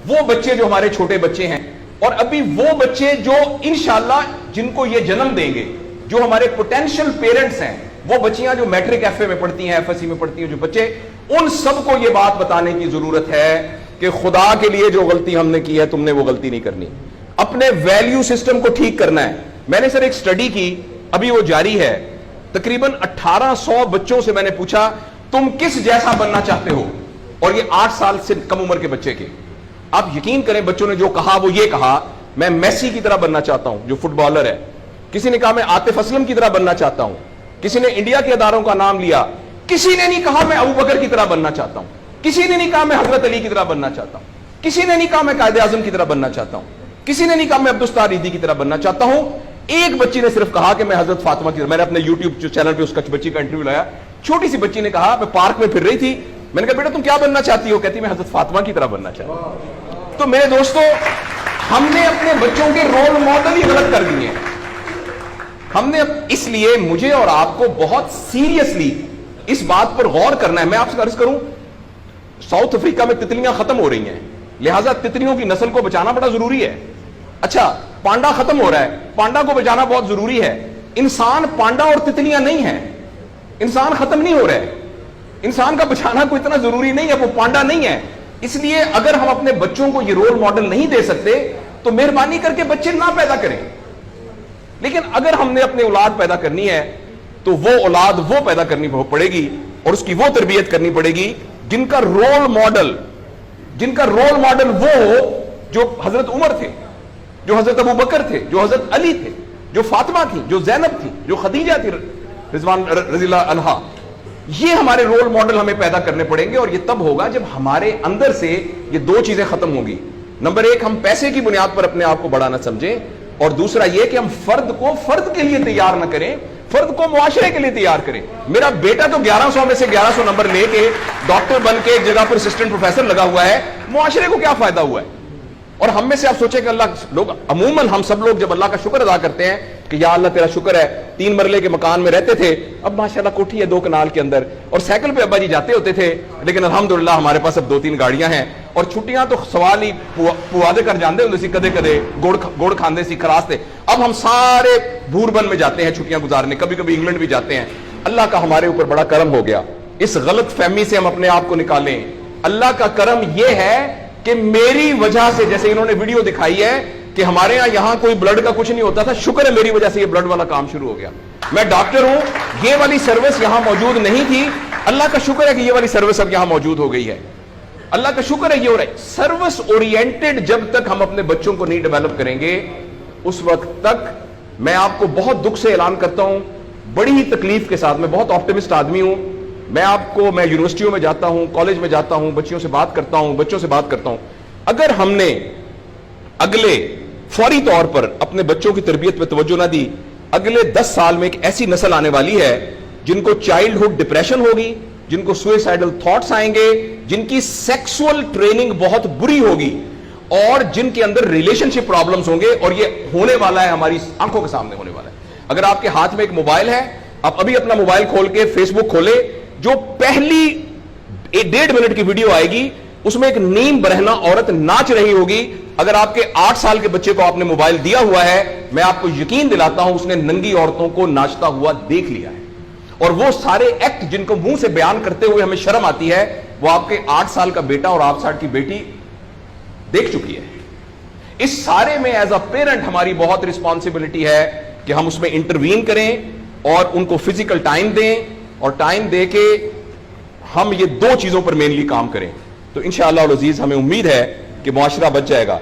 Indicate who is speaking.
Speaker 1: وہ بچے جو ہمارے چھوٹے بچے ہیں اور ابھی وہ بچے جو انشاءاللہ جن کو یہ جنم دیں گے, جو ہمارے پوٹینشیل پیرنٹس ہیں, وہ بچیاں جو میٹرک ایف اے میں پڑھتی ہیں, ایف ایس سی میں پڑھتی ہیں, جو بچے, ان سب کو یہ بات بتانے کی ضرورت ہے کہ خدا کے لیے جو غلطی ہم نے کی ہے تم نے وہ غلطی نہیں کرنی. اپنے ویلیو سسٹم کو ٹھیک کرنا ہے. میں نے سر ایک سٹڈی کی, ابھی وہ جاری ہے, تقریباً 1800 بچوں سے میں نے پوچھا تم کس جیسا بننا چاہتے ہو, اور یہ 8 سال سے کم عمر کے بچے کے. آپ یقین کریں بچوں نے جو کہا وہ یہ کہا میں میسی کی طرح بننا چاہتا ہوں جو فٹ بالر ہے, کسی نے کہا میں عاطف اسلم کی طرح بننا چاہتا ہوں, کسی نے انڈیا کے اداروں کا نام لیا, کسی نے نہیں کہا میں ابو بکر کی طرح بننا چاہتا ہوں, کسی نے نہیں کہا میں حضرت علی کی طرح بننا چاہتا ہوں, کسی نے نہیں کہا میں قائد اعظم کی طرح بننا چاہتا ہوں, کسی نے نہیں کہا میں عبدالستار ریدی کی طرح بننا چاہتا ہوں. ایک بچی نے صرف کہا کہ میں حضرت فاطمہ کی طرح. میں نے اپنے یوٹیوب چینل پہ اس بچی کا انٹرویو لایا, چھوٹی سی بچی نے کہا, میں پارک میں پھر رہی تھی, میں نے کہا بیٹا تم کیا بننا چاہتی ہو, کہتی میں حضرت فاطمہ کی طرح بننا چاہتی ہوں. تو میرے دوستو, ہم نے اپنے بچوں کے رول ماڈل ہی غلط کر دیے ہیں. ہم نے, اس لیے مجھے اور آپ کو بہت سیریسلی اس بات پر غور کرنا ہے. میں آپ سے عرض کروں, ساؤتھ افریقہ میں تتلیاں ختم ہو رہی ہیں, لہٰذا تتلیوں کی نسل کو بچانا بڑا ضروری ہے. اچھا, پانڈا ختم ہو رہا ہے, پانڈا کو بچانا بہت ضروری ہے. انسان پانڈا اور تتلیاں نہیں ہیں, انسان ختم نہیں ہو رہا ہے, انسان کا بچانا کوئی اتنا ضروری نہیں ہے, وہ پانڈا نہیں ہے. اس لیے اگر ہم اپنے بچوں کو یہ رول ماڈل نہیں دے سکتے تو مہربانی کر کے بچے نہ پیدا کریں. لیکن اگر ہم نے اپنی اولاد پیدا کرنی ہے تو وہ اولاد وہ پیدا کرنی پڑے گی اور اس کی وہ تربیت کرنی پڑے گی جن کا رول ماڈل وہ ہو جو حضرت عمر تھے, جو حضرت ابو بکر تھے, جو حضرت علی تھے, جو فاطمہ تھی, جو زینب تھی, جو خدیجہ تھی رضوان رضی اللہ عنہا. یہ ہمارے رول ماڈل ہمیں پیدا کرنے پڑیں گے, اور یہ تب ہوگا جب ہمارے اندر سے یہ دو چیزیں ختم ہوں گی. نمبر 1, ہم پیسے کی بنیاد پر اپنے آپ کو بڑا نہ سمجھیں, اور دوسرا یہ کہ ہم فرد کو فرد کے لیے تیار نہ کریں, فرد کو معاشرے کے لیے تیار کریں. میرا بیٹا تو 1100 میں سے 1100 نمبر لے کے ڈاکٹر بن کے ایک جگہ پر اسسٹنٹ پروفیسر لگا ہوا ہے, معاشرے کو کیا فائدہ ہوا ہے؟ اور ہم میں سے آپ سوچیں کہ اللہ لوگ, عموماً ہم سب لوگ جب اللہ کا شکر ادا کرتے ہیں کہ یا اللہ تیرا شکر ہے, 3 مرلے کے مکان میں رہتے تھے, اب ماشاءاللہ کوٹھی ہے 2 کنال کے اندر, اور سائیکل پہ ابا جی جاتے ہوتے تھے, لیکن الحمدللہ ہمارے پاس اب 2-3 گاڑیاں ہیں, اور چھٹیاں تو سوال ہی پوادے کر جاندے ہوندے سی, کدے کدے گوڑ کھاندے سی, خراس تھے. اب ہم سارے بھوربن میں جاتے ہیں چھٹیاں گزارنے, کبھی کبھی انگلینڈ بھی جاتے ہیں. اللہ کا ہمارے اوپر بڑا کرم ہو گیا. اس غلط فہمی سے ہم اپنے آپ کو نکالیں. اللہ کا کرم یہ ہے کہ میری وجہ سے, جیسے انہوں نے ویڈیو دکھائی ہے کہ ہمارے یہاں کوئی بلڈ کا کچھ نہیں ہوتا تھا, شکر ہے میری وجہ سے یہ بلڈ والا کام شروع ہو گیا. میں ڈاکٹر ہوں, یہ والی سروس یہاں موجود نہیں تھی, اللہ کا شکر ہے کہ یہ والی سروس اب یہاں موجود ہو گئی ہے. اللہ کا شکر ہے یہ ہو رہا ہے. سروس اورینٹڈ جب تک ہم اپنے بچوں کو نہیں ڈیولپ کریں گے, اس وقت تک میں آپ کو بہت دکھ سے اعلان کرتا ہوں, بڑی ہی تکلیف کے ساتھ, میں بہت آپٹمسٹ آدمی ہوں, میں یونیورسٹیوں میں جاتا ہوں, کالج میں جاتا ہوں, بچوں سے بات کرتا ہوں, اگر ہم نے اگلے فوری طور پر اپنے بچوں کی تربیت پہ توجہ نہ دی, اگلے 10 سال میں ایک ایسی نسل آنے والی ہے جن کو چائلڈہڈ ڈپریشن ہوگی, جن کو سوئسائڈل تھاٹس آئیں گے, جن کی سیکسول ٹریننگ بہت بری ہوگی, اور جن کے اندر ریلیشن شپ پرابلمز ہوں گے. اور یہ ہونے والا ہے, ہماری آنکھوں کے سامنے ہونے والا ہے. اگر آپ کے ہاتھ میں ایک موبائل ہے, آپ ابھی اپنا موبائل کھول کے فیس بک کھولے, جو پہلی 1.5 منٹ کی ویڈیو آئے گی اس میں ایک نیم برہنہ عورت ناچ رہی ہوگی. اگر آپ کے 8 سال کے بچے کو آپ نے موبائل دیا ہوا ہے, میں آپ کو یقین دلاتا ہوں اس نے ننگی عورتوں کو ناچتا ہوا دیکھ لیا ہے, اور وہ سارے ایکٹ جن کو منہ سے بیان کرتے ہوئے ہمیں شرم آتی ہے, وہ آپ کے 8 سال کا بیٹا اور 8 سال کی بیٹی دیکھ چکی ہے. اس سارے میں ایز اے پیرنٹ ہماری بہت رسپانسبلٹی ہے کہ ہم اس میں انٹروین کریں اور ان کو فزیکل ٹائم دیں, اور ٹائم دے کے ہم یہ 2 چیزوں پر مینلی کام کریں. تو انشاءاللہ العزیز ہمیں امید ہے کہ معاشرہ بچ جائے گا.